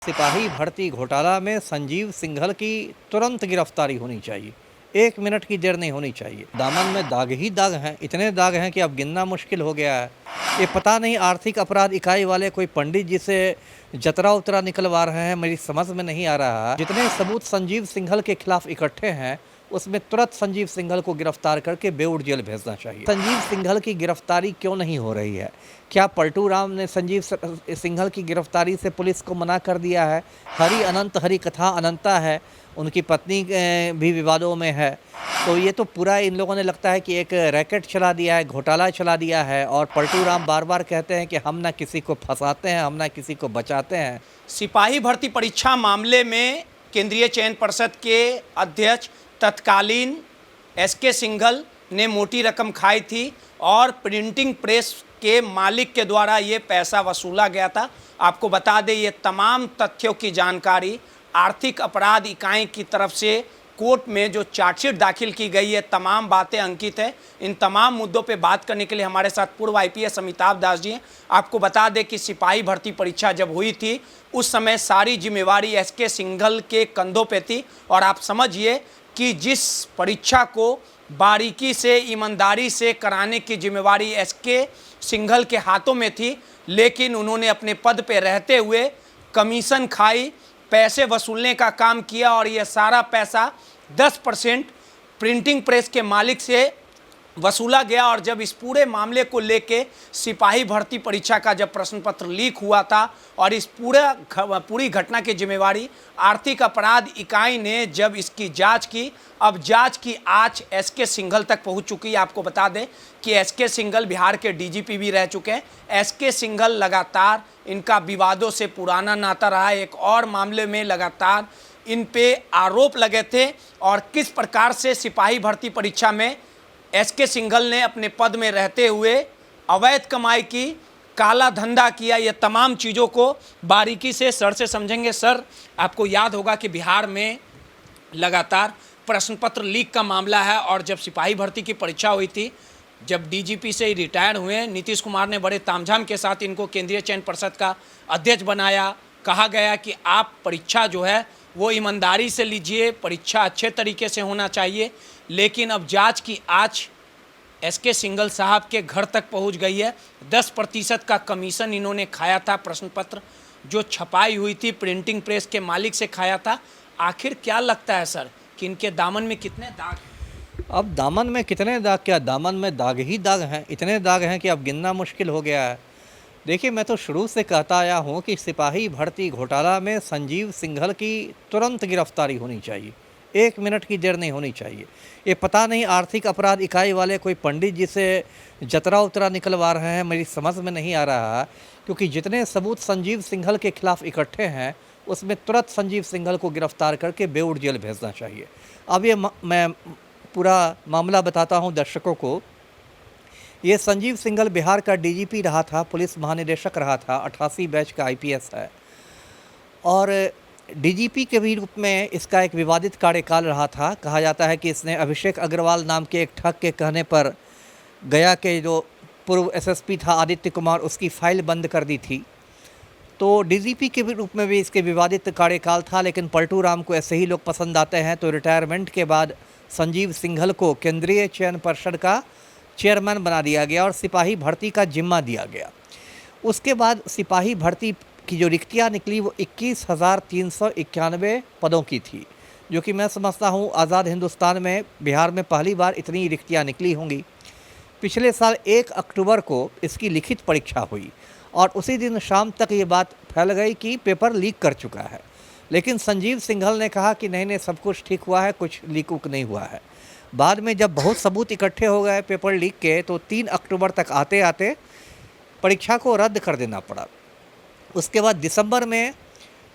सिपाही भर्ती घोटाला में संजीव सिंघल की तुरंत गिरफ्तारी होनी चाहिए। 1 मिनट की देर नहीं होनी चाहिए। दामन में दाग ही दाग हैं, इतने दाग हैं कि अब गिनना मुश्किल हो गया है। ये पता नहीं आर्थिक अपराध इकाई वाले कोई पंडित जी से जतरा उतरा निकलवा रहे हैं, मेरी समझ में नहीं आ रहा है। जितने सबूत संजीव सिंघल के खिलाफ इकट्ठे हैं उसमें तुरंत संजीव सिंघल को गिरफ्तार करके बेऊर जेल भेजना चाहिए। संजीव सिंघल की गिरफ्तारी क्यों नहीं हो रही है? क्या पलटू राम ने संजीव सिंघल की गिरफ्तारी से पुलिस को मना कर दिया है? हरि अनंत हरि कथा अनंता है, उनकी पत्नी भी विवादों में है। तो ये तो पूरा इन लोगों ने लगता है कि एक रैकेट चला दिया है, घोटाला चला दिया है। और पलटू राम बार बार कहते हैं कि हम ना किसी को फंसाते हैं, हम ना किसी को बचाते हैं। सिपाही भर्ती परीक्षा मामले में केंद्रीय चयन पर्षद के अध्यक्ष तत्कालीन एसके सिंघल ने मोटी रकम खाई थी और प्रिंटिंग प्रेस के मालिक के द्वारा ये पैसा वसूला गया था। आपको बता दें, ये तमाम तथ्यों की जानकारी आर्थिक अपराध इकाई की तरफ से कोर्ट में जो चार्जशीट दाखिल की गई है, तमाम बातें अंकित है। इन तमाम मुद्दों पे बात करने के लिए हमारे साथ पूर्व आईपीएस अमिताभ दास जी हैं। आपको बता दें कि सिपाही भर्ती परीक्षा जब हुई थी उस समय सारी जिम्मेवारी एसके सिंघल के कंधों पे थी। और आप समझिए कि जिस परीक्षा को बारीकी से ईमानदारी से कराने की जिम्मेवारी एसके सिंघल के हाथों में थी, लेकिन उन्होंने अपने पद पे रहते हुए कमीशन खाई, पैसे वसूलने का काम किया। और यह सारा पैसा 10% प्रिंटिंग प्रेस के मालिक से वसूला गया। और जब इस पूरे मामले को लेके सिपाही भर्ती परीक्षा का जब प्रश्न पत्र लीक हुआ था और इस पूरी घटना की जिम्मेवारी आर्थिक अपराध इकाई ने जब इसकी जांच की, अब जांच की आंच एसके सिंघल तक पहुंच चुकी है। आपको बता दें कि एसके सिंघल बिहार के डीजीपी भी रह चुके हैं। एसके सिंघल लगातार इनका विवादों से पुराना नाता रहा है। एक और मामले में लगातार इन पे आरोप लगे थे और किस प्रकार से सिपाही भर्ती परीक्षा में एसके सिंघल ने अपने पद में रहते हुए अवैध कमाई की, काला धंधा किया, ये तमाम चीज़ों को बारीकी से सर से समझेंगे। सर, आपको याद होगा कि बिहार में लगातार प्रश्न पत्र लीक का मामला है और जब सिपाही भर्ती की परीक्षा हुई थी, जब डीजीपी से रिटायर हुए, नीतीश कुमार ने बड़े तामझाम के साथ इनको केंद्रीय चयन पर्षद का अध्यक्ष बनाया। कहा गया कि आप परीक्षा जो है वो ईमानदारी से लीजिए, परीक्षा अच्छे तरीके से होना चाहिए। लेकिन अब जांच की आंच एसके सिंघल साहब के घर तक पहुंच गई है। 10% का कमीशन इन्होंने खाया था, प्रश्न पत्र जो छपाई हुई थी प्रिंटिंग प्रेस के मालिक से खाया था। आखिर क्या लगता है सर कि इनके दामन में कितने दाग हैं? अब दामन में कितने दाग, क्या दामन में दाग ही दाग हैं, इतने दाग हैं कि अब गिनना मुश्किल हो गया है। देखिए, मैं तो शुरू से कहता आया हूँ कि सिपाही भर्ती घोटाला में संजीव सिंघल की तुरंत गिरफ्तारी होनी चाहिए। 1 मिनट की देर नहीं होनी चाहिए। ये पता नहीं आर्थिक अपराध इकाई वाले कोई पंडित जी से जतरा उतरा निकलवा रहे हैं, मेरी समझ में नहीं आ रहा है। क्योंकि जितने सबूत संजीव सिंघल के खिलाफ इकट्ठे हैं उसमें तुरंत संजीव सिंघल को गिरफ्तार करके बेऊर जेल भेजना चाहिए। अब ये मैं पूरा मामला बताता हूँ दर्शकों को। ये संजीव सिंघल बिहार का डीजीपी रहा था, पुलिस महानिदेशक रहा था, 88 बैच का आईपीएस है। और डीजीपी के भी रूप में इसका एक विवादित कार्यकाल रहा था। कहा जाता है कि इसने अभिषेक अग्रवाल नाम के एक ठग के कहने पर गया के जो पूर्व एसएसपी था आदित्य कुमार, उसकी फाइल बंद कर दी थी। तो डीजीपी के भी रूप में भी इसके विवादित कार्यकाल था। लेकिन पलटू राम को ऐसे ही लोग पसंद आते हैं, तो रिटायरमेंट के बाद संजीव सिंघल को केंद्रीय चयन पर्षद का चेयरमैन बना दिया गया और सिपाही भर्ती का जिम्मा दिया गया। उसके बाद सिपाही भर्ती की जो रिक्तियाँ निकली वो 21,391 पदों की थी, जो कि मैं समझता हूँ आज़ाद हिंदुस्तान में बिहार में पहली बार इतनी रिक्तियाँ निकली होंगी। पिछले साल 1 अक्टूबर को इसकी लिखित परीक्षा हुई और उसी दिन शाम तक ये बात फैल गई कि पेपर लीक कर चुका है। लेकिन संजीव सिंघल ने कहा कि नहीं, सब कुछ ठीक हुआ है, कुछ लीक उक नहीं हुआ है। बाद में जब बहुत सबूत इकट्ठे हो गए पेपर लीक के, तो 3 अक्टूबर तक आते आते परीक्षा को रद्द कर देना पड़ा। उसके बाद दिसंबर में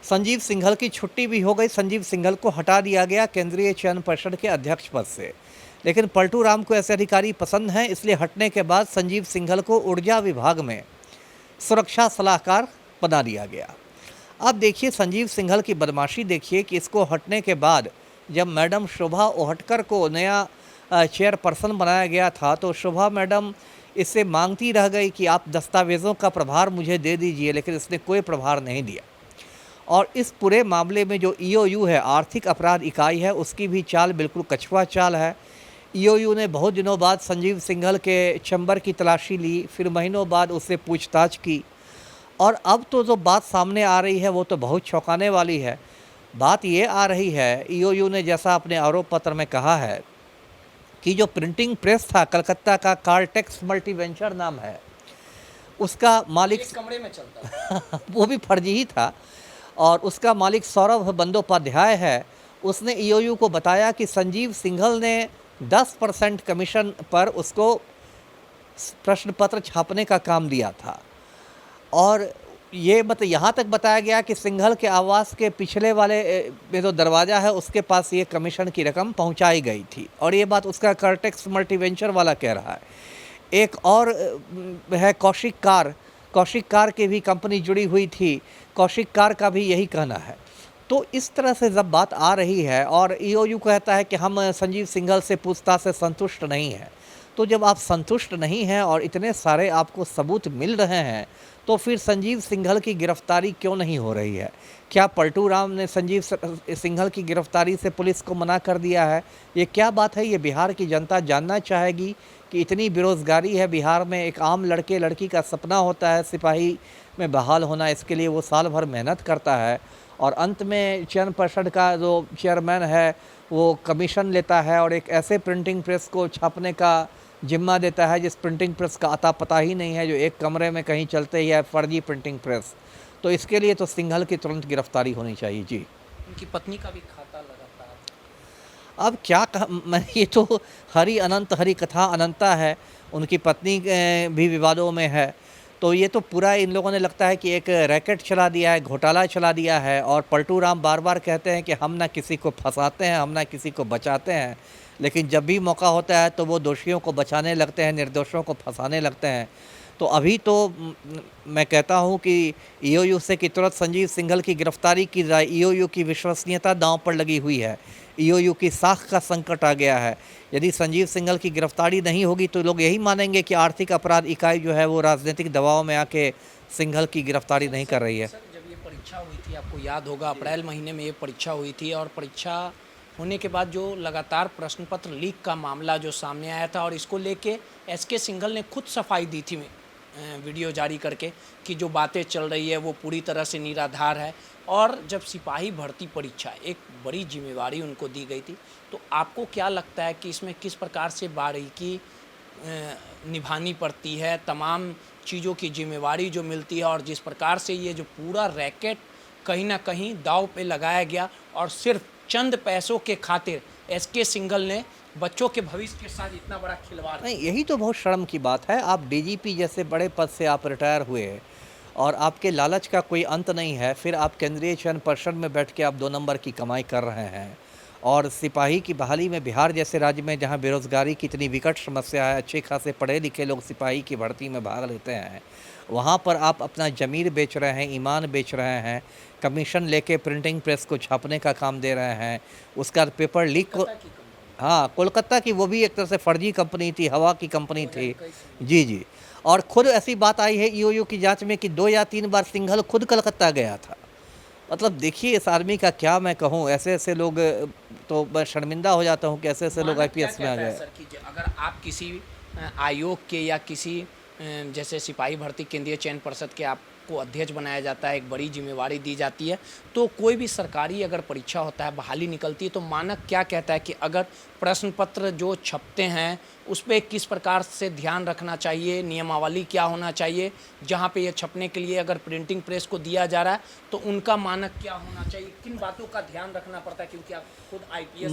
संजीव सिंघल की छुट्टी भी हो गई। संजीव सिंघल को हटा दिया गया केंद्रीय चयन पर्षद के अध्यक्ष पद से। लेकिन पलटू राम को ऐसे अधिकारी पसंद हैं, इसलिए हटने के बाद संजीव सिंघल को ऊर्जा विभाग में सुरक्षा सलाहकार बना दिया गया। अब देखिए संजीव सिंघल की बदमाशी देखिए कि इसको हटने के बाद जब मैडम शोभा ओहटकर को नया चेयरपर्सन बनाया गया था, तो शोभा मैडम इससे मांगती रह गई कि आप दस्तावेज़ों का प्रभार मुझे दे दीजिए, लेकिन इसने कोई प्रभार नहीं दिया। और इस पूरे मामले में जो ईओयू है, आर्थिक अपराध इकाई है, उसकी भी चाल बिल्कुल कछुआ चाल है। ईओयू ने बहुत दिनों बाद संजीव सिंघल के चैम्बर की तलाशी ली, फिर महीनों बाद उससे पूछताछ की, और अब तो जो बात सामने आ रही है वो तो बहुत चौंकाने वाली है। बात ये आ रही है, ईओयू ने जैसा अपने आरोप पत्र में कहा है कि जो प्रिंटिंग प्रेस था कलकत्ता का, कार्टेक्स मल्टीवेंचर नाम है, उसका मालिक एक कमरे में चलता है। वो भी फर्जी ही था, और उसका मालिक सौरभ बंदोपाध्याय है। उसने ईओयू को बताया कि संजीव सिंघल ने 10% कमीशन पर उसको प्रश्न पत्र छापने का काम दिया था। और ये मतलब यहाँ तक बताया गया कि सिंघल के आवास के पिछले वाले में जो दरवाज़ा है उसके पास ये कमीशन की रकम पहुँचाई गई थी, और ये बात उसका कार्टेक्स मल्टीवेंचर वाला कह रहा है। एक और है कौशिक कार की भी कंपनी जुड़ी हुई थी, कौशिक कार का भी यही कहना है। तो इस तरह से जब बात आ रही है और ईओयू कहता है कि हम संजीव सिंघल से पूछताछ से संतुष्ट नहीं हैं, तो जब आप संतुष्ट नहीं हैं और इतने सारे आपको सबूत मिल रहे हैं, तो फिर संजीव सिंघल की गिरफ्तारी क्यों नहीं हो रही है? क्या पलटू राम ने संजीव सिंघल की गिरफ्तारी से पुलिस को मना कर दिया है? ये क्या बात है? ये बिहार की जनता जानना चाहेगी कि इतनी बेरोज़गारी है बिहार में। एक आम लड़के लड़की का सपना होता है सिपाही में बहाल होना, इसके लिए वो साल भर मेहनत करता है, और अंत में चयन पर्षद का जो चेयरमैन है वो कमीशन लेता है और एक ऐसे प्रिंटिंग प्रेस को छापने का जिम्मा देता है जिस प्रिंटिंग प्रेस का अता पता ही नहीं है, जो एक कमरे में कहीं चलते ही है, फर्जी प्रिंटिंग प्रेस। तो इसके लिए तो सिंघल की तुरंत गिरफ्तारी होनी चाहिए जी। उनकी पत्नी का भी खाता लगातार। अब क्या मैं ये तो हरि कथा अनंता है। उनकी पत्नी भी विवादों में है, तो ये तो पूरा इन लोगों ने लगता है कि एक रैकेट चला दिया है, घोटाला चला दिया है। और पलटू राम बार बार कहते हैं कि हम ना किसी को फंसाते हैं, हम ना किसी को बचाते हैं, लेकिन जब भी मौका होता है तो वो दोषियों को बचाने लगते हैं, निर्दोषों को फंसाने लगते हैं। तो अभी तो मैं कहता हूँ कि ईओयू से कि तुरंत संजीव सिंघल की गिरफ्तारी की जाए। ईओयू की विश्वसनीयता दांव पर लगी हुई है, ईओयू की साख का संकट आ गया है। यदि संजीव सिंघल की गिरफ्तारी नहीं होगी तो लोग यही मानेंगे कि आर्थिक अपराध इकाई जो है वो राजनीतिक दबाव में आके सिंघल की गिरफ्तारी नहीं कर रही है। सर, जब ये परीक्षा हुई थी, आपको याद होगा अप्रैल महीने में ये परीक्षा हुई थी, और परीक्षा होने के बाद जो लगातार प्रश्न पत्र लीक का मामला जो सामने आया था, और इसको लेके एसके सिंघल ने खुद सफाई दी थी वीडियो जारी करके कि जो बातें चल रही है वो पूरी तरह से निराधार है। और जब सिपाही भर्ती परीक्षा, एक बड़ी जिम्मेवारी उनको दी गई थी, तो आपको क्या लगता है कि इसमें किस प्रकार से बारीकी निभानी पड़ती है, तमाम चीज़ों की जिम्मेवारी जो मिलती है, और जिस प्रकार से ये जो पूरा रैकेट कहीं ना कहीं दांव पे लगाया गया और सिर्फ चंद पैसों के खातिर एसके सिंघल ने बच्चों के भविष्य के साथ इतना बड़ा खिलवाड़। नहीं, यही तो बहुत शर्म की बात है। आप डीजीपी जैसे बड़े पद से आप रिटायर हुए और आपके लालच का कोई अंत नहीं है, फिर आप केंद्रीय चयन पर्षद में बैठ के आप 2 नंबर की कमाई कर रहे हैं। और सिपाही की बहाली में बिहार जैसे राज्य में जहां बेरोज़गारी की इतनी विकट समस्या है, अच्छे खासे पढ़े लिखे लोग सिपाही की भर्ती में भाग लेते हैं, वहां पर आप अपना ज़मीर बेच रहे हैं, ईमान बेच रहे हैं, कमीशन लेके प्रिंटिंग प्रेस को छापने का काम दे रहे हैं। उसका पेपर लीक को, हाँ, कोलकाता की वो भी एक तरह से फर्जी कंपनी थी, हवा की कंपनी थी। जी जी। और खुद ऐसी बात आई है ईओयू की जांच में कि 2 या 3 बार सिंघल खुद कलकत्ता गया था। मतलब देखिए इस आदमी का क्या मैं कहूँ, ऐसे ऐसे लोग, तो मैं शर्मिंदा हो जाता हूँ कि ऐसे ऐसे लोग आईपीएस में आ गए। सर कि अगर आप किसी आयोग के या किसी जैसे सिपाही भर्ती केंद्रीय चयन पर्षद के आपको अध्यक्ष बनाया जाता है, एक बड़ी जिम्मेवारी दी जाती है, तो कोई भी सरकारी अगर परीक्षा होता है, बहाली निकलती है, तो मानक क्या कहता है कि अगर प्रश्न पत्र जो छपते हैं उस पर किस प्रकार से ध्यान रखना चाहिए, नियमावली क्या होना चाहिए, जहाँ पे ये छपने के लिए अगर प्रिंटिंग प्रेस को दिया जा रहा है तो उनका मानक क्या होना चाहिए, किन बातों का ध्यान रखना पड़ता है, क्योंकि आप खुद आईपीएस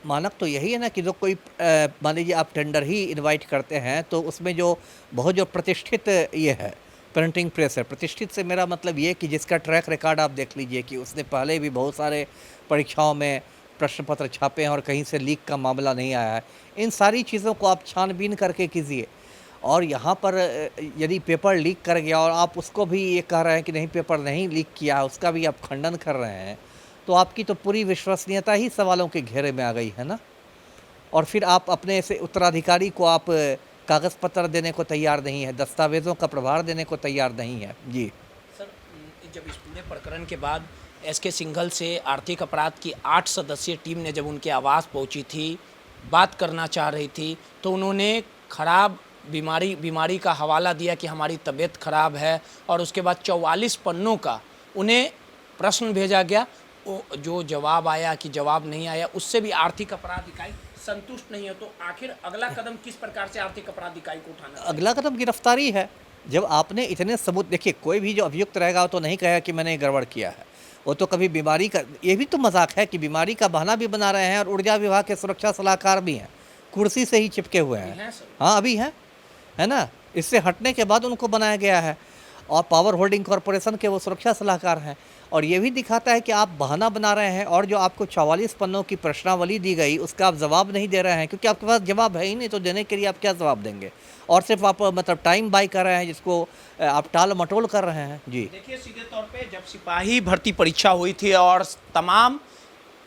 मानक तो यही है ना कि जो कोई मान लीजिए आप टेंडर ही इनवाइट करते हैं, तो उसमें जो बहुत जो प्रतिष्ठित ये है प्रिंटिंग प्रेस है, प्रतिष्ठित से मेरा मतलब ये कि जिसका ट्रैक रिकॉर्ड आप देख लीजिए कि उसने पहले भी बहुत सारे परीक्षाओं में प्रश्न पत्र छापे हैं और कहीं से लीक का मामला नहीं आया है। इन सारी चीज़ों को आप छानबीन करके कीजिए। और यहाँ पर यदि पेपर लीक कर गया और आप उसको भी ये कह रहे हैं कि नहीं पेपर नहीं लीक किया, उसका भी आप खंडन कर रहे हैं, तो आपकी तो पूरी विश्वसनीयता ही सवालों के घेरे में आ गई है ना। और फिर आप अपने से उत्तराधिकारी को आप कागज़ पत्र देने को तैयार नहीं है, दस्तावेज़ों का प्रभार देने को तैयार नहीं है। जी सर, जब इस पूरे प्रकरण के बाद एसके सिंघल से आर्थिक अपराध की 8 सदस्यीय टीम ने जब उनके आवास पहुंची थी, बात करना चाह रही थी, तो उन्होंने खराब बीमारी का हवाला दिया कि हमारी तबीयत खराब है, और उसके बाद 44 पन्नों का उन्हें प्रश्न भेजा गया। वो जो जवाब आया कि जवाब नहीं आया, उससे भी आर्थिक अपराध इकाई संतुष्ट नहीं है। तो आखिर अगला कदम किस प्रकार से आर्थिक अपराध इकाई को उठाना चाहिए? अगला कदम गिरफ्तारी है। जब आपने इतने सबूत, देखिए कोई भी जो अभियुक्त रहेगा वो तो नहीं कहेगा कि मैंने गड़बड़ किया है, वो तो कभी बीमारी का, ये भी तो मजाक है कि बीमारी का बहाना भी बना रहे हैं, और ऊर्जा विभाग के सुरक्षा सलाहकार भी हैं, कुर्सी से ही चिपके हुए हैं। हाँ अभी हैं, है ना, इससे हटने के बाद उनको बनाया गया है, और पावर होल्डिंग कॉरपोरेशन के वो सुरक्षा सलाहकार हैं। और ये भी दिखाता है कि आप बहाना बना रहे हैं, और जो आपको 44 पन्नों की प्रश्नावली दी गई उसका आप जवाब नहीं दे रहे हैं, क्योंकि आपके पास जवाब है ही नहीं, तो देने के लिए आप क्या जवाब देंगे? और सिर्फ आप मतलब टाइम बाय कर रहे हैं, जिसको आप टाल मटोल कर रहे हैं। जी देखिए, सीधे तौर पे जब सिपाही भर्ती परीक्षा हुई थी और तमाम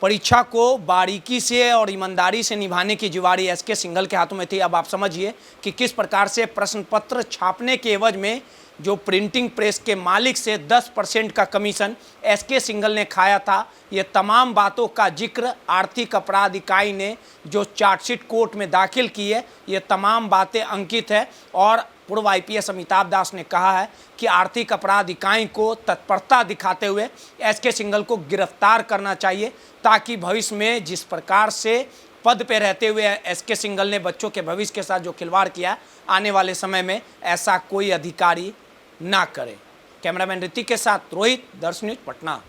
परीक्षा को बारीकी से और ईमानदारी से निभाने की जिम्मेदारी एसके सिंघल के हाथों में थी। अब आप समझिए कि किस प्रकार से प्रश्न पत्र छापने के एवज में जो प्रिंटिंग प्रेस के मालिक से 10% का कमीशन एसके सिंघल ने खाया था। ये तमाम बातों का जिक्र आर्थिक अपराध इकाई ने जो चार्जशीट कोर्ट में दाखिल की है, ये तमाम बातें अंकित है। और पूर्व आईपीएस अमिताभ दास ने कहा है कि आर्थिक अपराध इकाई को तत्परता दिखाते हुए एसके सिंघल को गिरफ्तार करना चाहिए, ताकि भविष्य में जिस प्रकार से पद पे रहते हुए एसके सिंघल ने बच्चों के भविष्य के साथ जो खिलवाड़ किया, आने वाले समय में ऐसा कोई अधिकारी ना करे। कैमरामैन ऋतिक के साथ रोहित, दर्श न्यूज, पटना।